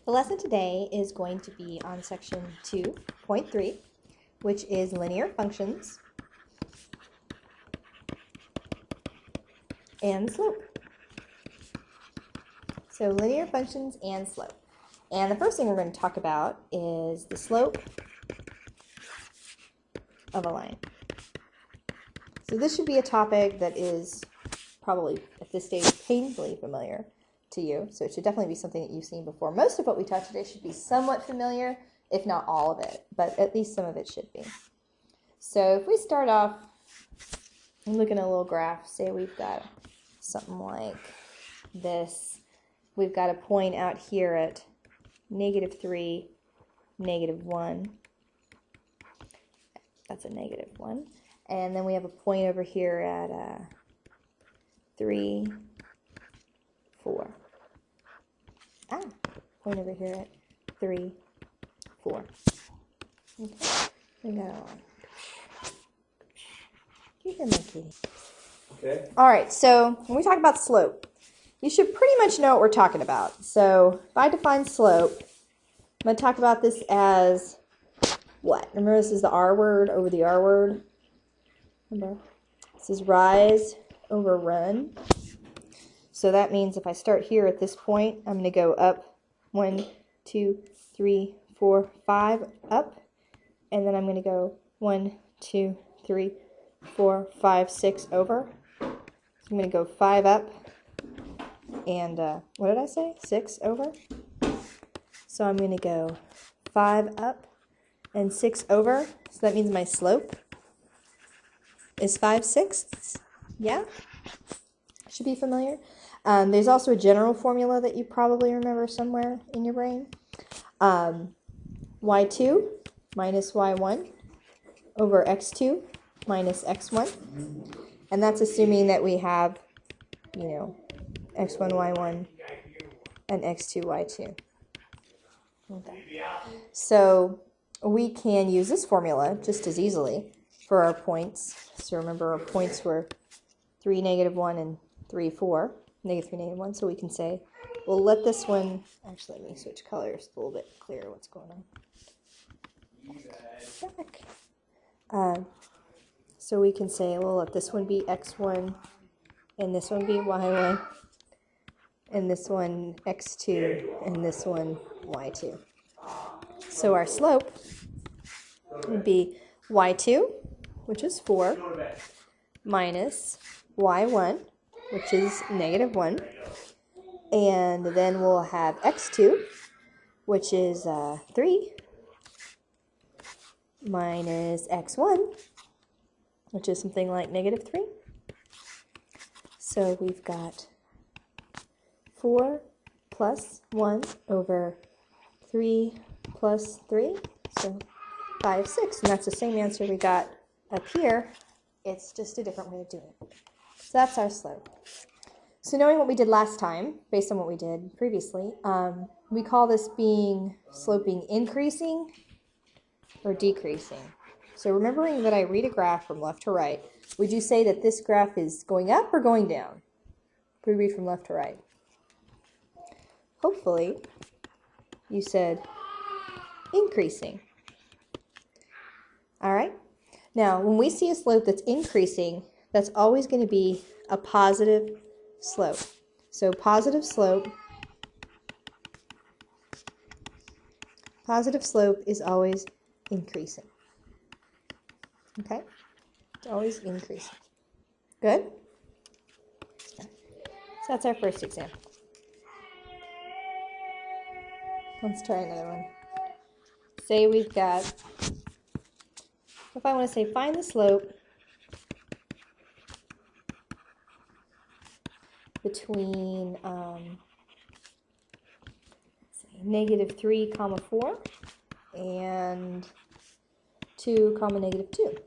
The lesson today is going to be on section 2.3, which is linear functions and slope. So linear functions and slope. And the first thing we're going to talk about is the slope of a line. So this should be a topic that is probably at this stage painfully familiar to you. So it should definitely be something that you've seen before. Most of what we taught today should be somewhat familiar, if not all of it, but at least some of it should be. So if we start off and look at a little graph, say we've got something like this. We've got a point out here at -3, -1. That's a -1. And then we have a point over here at 3, 4. Point over here at 3, 4. Okay, we got it on. Keep it, my kitty. Okay. All right, so when we talk about slope, you should pretty much know what we're talking about. So if I define slope, I'm going to talk about this as what? Remember, this is the R word over the R word. Remember? This is rise over run. So that means if I start here at this point, I'm going to go up 1, 2, 3, 4, 5, up. And then I'm going to go 1, 2, 3, 4, 5, 6 over. So I'm going to go 5 up. And what did I say? 6 over. So I'm going to go 5 up and 6 over. So that means my slope is 5/6. Yeah? Should be familiar. There's also a general formula that you probably remember somewhere in your brain. Y2 minus Y1 over X2 minus X1. And that's assuming that we have, X1, Y1 and X2, Y2. Okay. So we can use this formula just as easily for our points. So remember, our points were 3, -1, and 3, 4. -3, -1. So we can say, we'll let this one, actually let me switch colors a little bit clearer what's going on. So we can say, we'll let this one be X1, and this one be Y1, and this one X2, and this one Y2. So our slope would be Y2, which is 4, minus Y1, which is -1, and then we'll have X2, which is 3, minus X1, which is something like -3. So we've got 4 plus 1 over 3 plus 3, so 5/6, and that's the same answer we got up here. It's just a different way of doing it. So that's our slope. So knowing what we did last time, based on what we did previously, we call this being sloping increasing or decreasing. So remembering that I read a graph from left to right, would you say that this graph is going up or going down? If we read from left to right. Hopefully, you said increasing. All right? Now, when we see a slope that's increasing, that's always going to be a positive slope. So positive slope is always increasing. Okay? It's always increasing. Good? So that's our first example. Let's try another one. Say we've got, if I want to say find the slope between -3, 4 and 2, -2.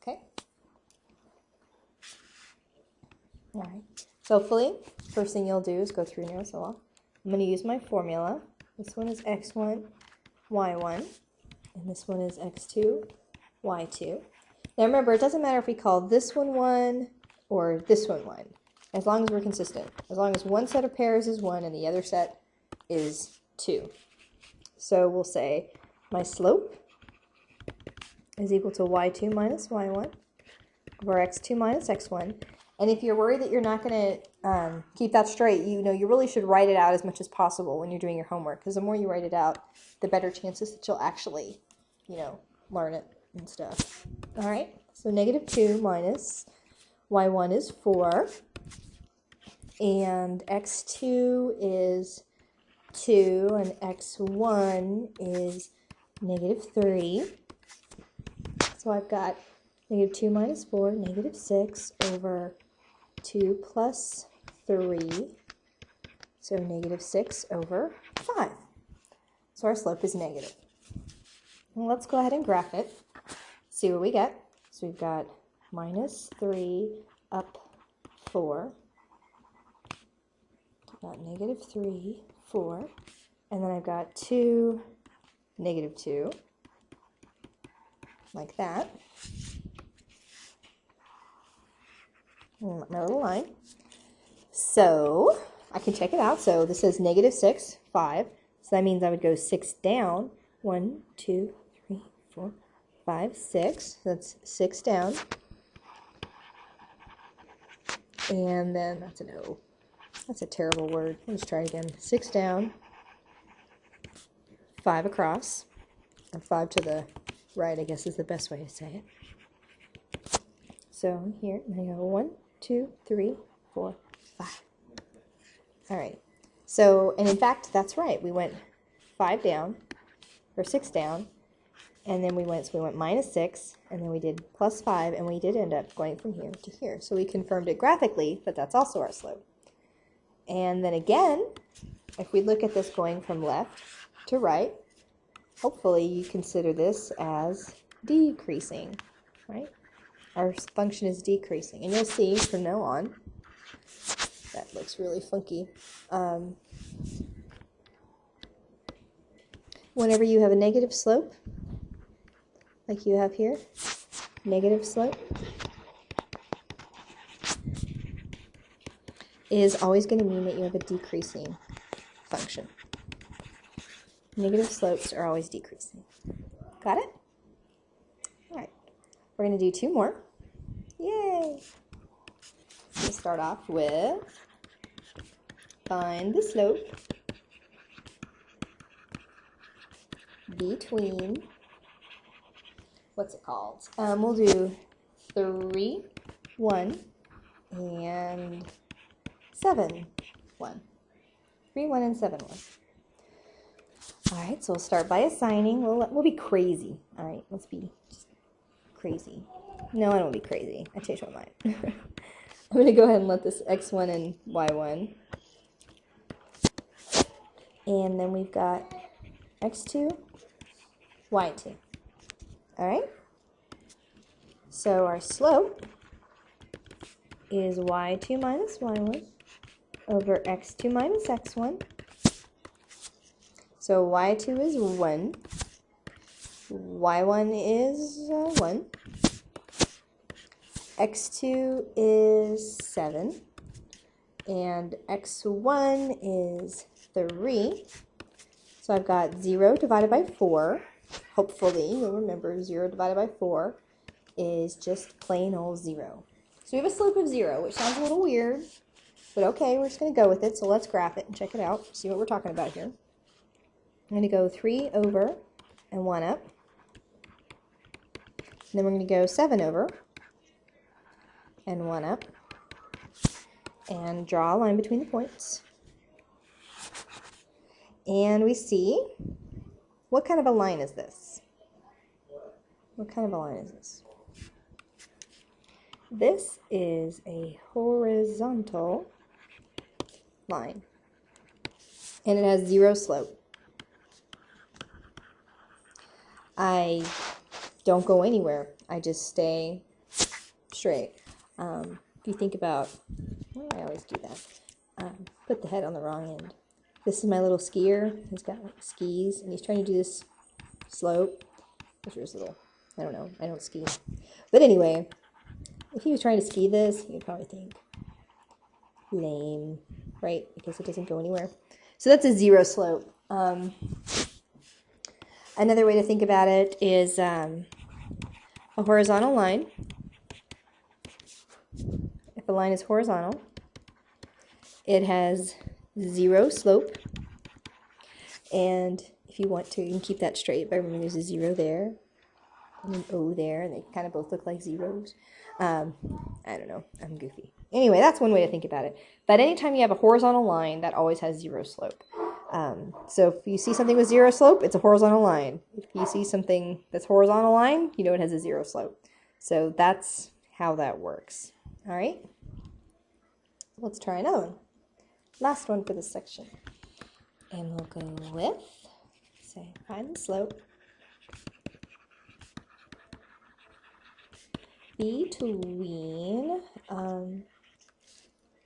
Okay? All right. So hopefully, first thing you'll do is go through now. So I'm going to use my formula. This one is X1, Y1, and this one is X2, Y2. Now remember, it doesn't matter if we call this one 1 or this one 1, as long as we're consistent. As long as one set of pairs is 1 and the other set is 2. So we'll say my slope is equal to y2 minus y1 over x2 minus x1. And if you're worried that you're not going to keep that straight, you really should write it out as much as possible when you're doing your homework, because the more you write it out, the better chances that you'll actually, learn it and stuff. All right, so negative 2 minus y1 is 4, and x2 is 2, and x1 is negative 3. So I've got negative 2 minus 4, negative 6 over 2 plus 3, so negative 6 over 5. So our slope is negative. And let's go ahead and graph it, see what we get. So we've got minus 3 up 4, I've got negative 3, 4, and then I've got 2, negative 2, like that. My little line. So I can check it out. So this says negative 6, 5. So that means I would go 6 down. 1, 2, 3, 4, 5, 6. That's 6 down. And then that's an O. That's a terrible word. Let's try it again. 6 down, 5 across, and 5 to the right, I guess is the best way to say it. So here, I go 1, 2, 3, 4, 5. All right. So, and in fact, that's right. We went 5 down, or 6 down, and then we went minus 6, and then we did plus 5, and we did end up going from here to here. So we confirmed it graphically that that's also our slope. And then again, if we look at this going from left to right, hopefully you consider this as decreasing, right? Our function is decreasing, and you'll see from now on, that looks really funky. Whenever you have a negative slope, like you have here, negative slope is always going to mean that you have a decreasing function. Negative slopes are always decreasing. Got it? All right. We're going to do 2 more. Yay! We'll start off with find the slope between, what's it called? We'll do 3, 1, and 7, 1. 3, 1, and 7, 1. All right, so we'll start by assigning. We'll be crazy. All right, let's be just crazy. No, I don't want to be crazy. I changed my mind. I'm going to go ahead and let this x1 and y1. And then we've got x2, y2. All right? So our slope is y2 minus y1 over x2 minus x1. So y2 is 1. y1 is 1. x2 is 7. And x1 is 3. So I've got 0 divided by 4. Hopefully you'll remember 0 divided by 4 is just plain old 0. So we have a slope of 0, which sounds a little weird, but okay, we're just going to go with it. So let's graph it and check it out, see what we're talking about here. I'm going to go 3 over and 1 up. And then we're going to go 7 over and 1 up. And draw a line between the points. And we see, what kind of a line is this? What kind of a line is this? This is a horizontal line. And it has 0 slope. I don't go anywhere. I just stay straight. If you think about, well, I always do that. Put the head on the wrong end. This is my little skier. He's got like skis, and he's trying to do this slope. Which is little, I don't know. I don't ski. But anyway, if he was trying to ski this, you'd probably think lame, right? Because it doesn't go anywhere. So that's a zero slope. Another way to think about it is a horizontal line. If a line is horizontal, it has zero slope. And if you want to, you can keep that straight by remembering there's a zero there and an O there, and they kind of both look like zeros. I don't know. I'm goofy. Anyway, that's one way to think about it. But anytime you have a horizontal line, that always has zero slope. So if you see something with zero slope, it's a horizontal line. If you see something that's horizontal line, you know it has a zero slope. So that's how that works. All right? Let's try another one. Last one for this section. And we'll go with, say, find the slope between, I'm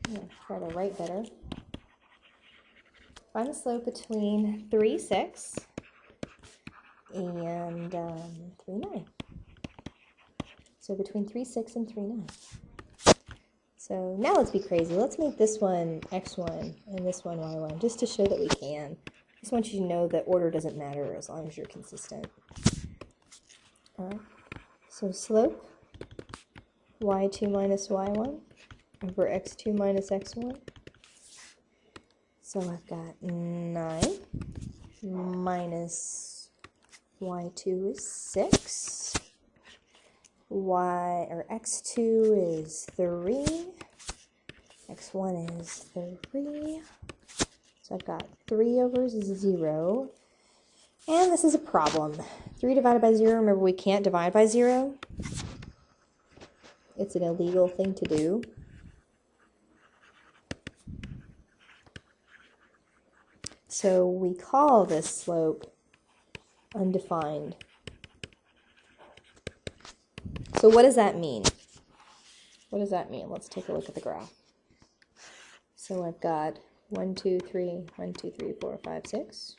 going to try to write better. Find the slope between 3, 6 and 3, 9. So between 3, 6 and 3, 9. So now let's be crazy. Let's make this one x1 and this one y1, just to show that we can. I just want you to know that order doesn't matter as long as you're consistent. All right. So slope y2 minus y1 over x2 minus x1. So I've got 9 minus y2 is 6. X2 is 3. X1 is 3. So I've got 3 over 0. And this is a problem. 3 divided by 0, remember we can't divide by 0. It's an illegal thing to do. So we call this slope undefined. So what does that mean? What does that mean? Let's take a look at the graph. So I've got 1, 2, 3, 1, 2, 3, 4, 5, 6.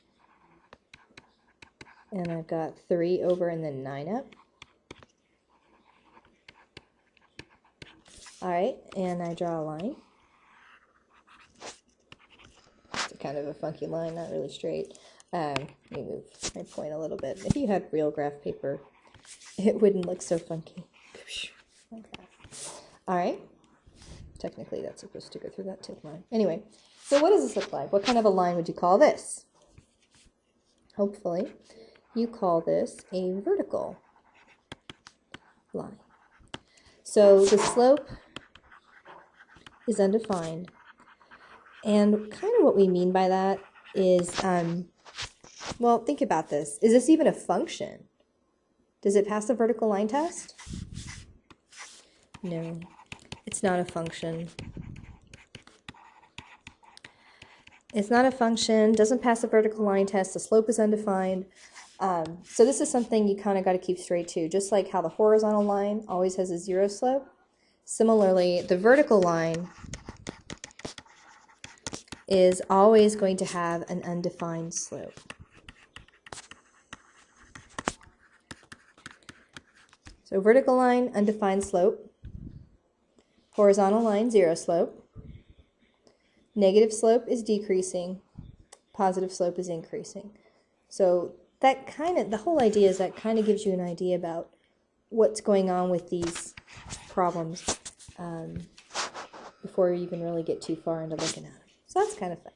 And I've got 3 over and then 9 up. All right, and I draw a line. It's kind of a funky line, not really straight. Let me move my point a little bit. If you had real graph paper, it wouldn't look so funky. Like that. All right. Technically, that's supposed to go through that tip line. Anyway, so what does this look like? What kind of a line would you call this? Hopefully, you call this a vertical line. So the slope is undefined. And kind of what we mean by that is, well, think about this. Is this even a function? Does it pass the vertical line test? No, it's not a function. It's not a function, doesn't pass the vertical line test, the slope is undefined. So this is something you kind of got to keep straight too. Just like how the horizontal line always has a zero slope, similarly, the vertical line is always going to have an undefined slope. So vertical line, undefined slope. Horizontal line, zero slope. Negative slope is decreasing. Positive slope is increasing. So that the whole idea is that kind of gives you an idea about what's going on with these problems before you even really get too far into looking at them. So that's kind of fun.